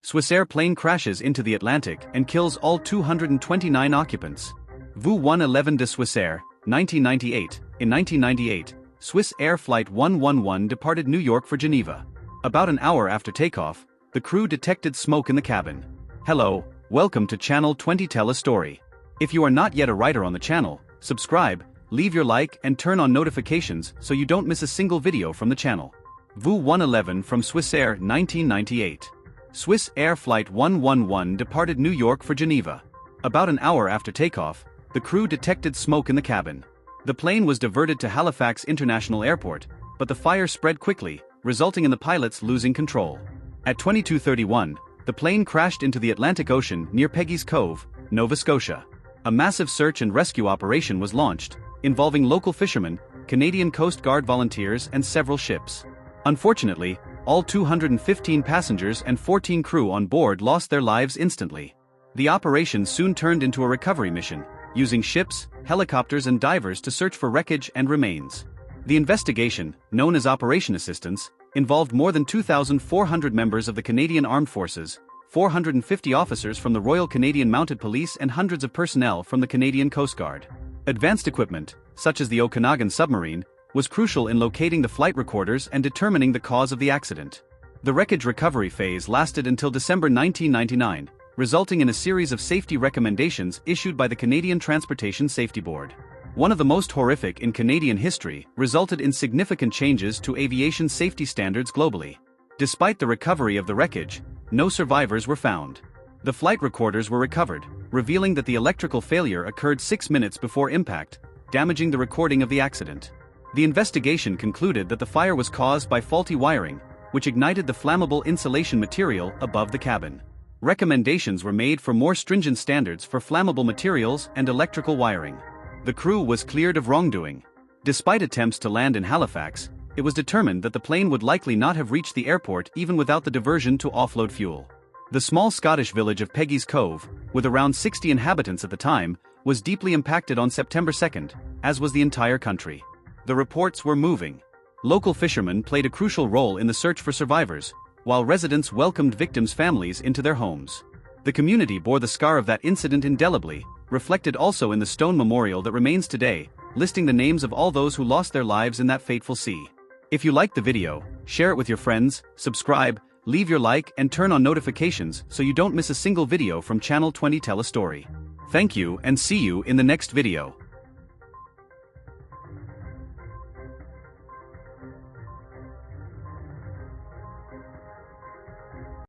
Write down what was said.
Swissair plane crashes into the Atlantic and kills all 229 occupants. Vu 111 de Swissair, 1998. In 1998, Swissair Flight 111 departed New York for Geneva. About an hour after takeoff, the crew detected smoke in the cabin. Hello, welcome to Channel 20 Tell a Story. If you are not yet a writer on the channel, subscribe, leave your like and turn on notifications so you don't miss a single video from the channel. Vu 111 from Swissair, 1998. Swissair Flight 111 departed New York for Geneva. About an hour after takeoff, the crew detected smoke in the cabin. The plane was diverted to Halifax International Airport, but the fire spread quickly, resulting in the pilots losing control. At 22:31, the plane crashed into the Atlantic Ocean near Peggy's Cove, Nova Scotia. A massive search and rescue operation was launched, involving local fishermen, Canadian Coast Guard volunteers and several ships. Unfortunately, all 215 passengers and 14 crew on board lost their lives instantly. The operation soon turned into a recovery mission, using ships, helicopters and divers to search for wreckage and remains. The investigation, known as Operation Assistance, involved more than 2,400 members of the Canadian Armed Forces, 450 officers from the Royal Canadian Mounted Police and hundreds of personnel from the Canadian Coast Guard. Advanced equipment, such as the Okanagan submarine, was crucial in locating the flight recorders and determining the cause of the accident. The wreckage recovery phase lasted until December 1999, resulting in a series of safety recommendations issued by the Canadian Transportation Safety Board. One of the most horrific in Canadian history resulted in significant changes to aviation safety standards globally. Despite the recovery of the wreckage, no survivors were found. The flight recorders were recovered, revealing that the electrical failure occurred 6 minutes before impact, damaging the recording of the accident. The investigation concluded that the fire was caused by faulty wiring, which ignited the flammable insulation material above the cabin. Recommendations were made for more stringent standards for flammable materials and electrical wiring. The crew was cleared of wrongdoing. Despite attempts to land in Halifax, it was determined that the plane would likely not have reached the airport even without the diversion to offload fuel. The small Scottish village of Peggy's Cove, with around 60 inhabitants at the time, was deeply impacted on September 2nd, as was the entire country. The reports were moving. Local fishermen played a crucial role in the search for survivors, while residents welcomed victims' families into their homes. The community bore the scar of that incident indelibly, reflected also in the stone memorial that remains today, listing the names of all those who lost their lives in that fateful sea. If you liked the video, share it with your friends, subscribe, leave your like and turn on notifications so you don't miss a single video from Channel 20 Tell a Story. Thank you and see you in the next video.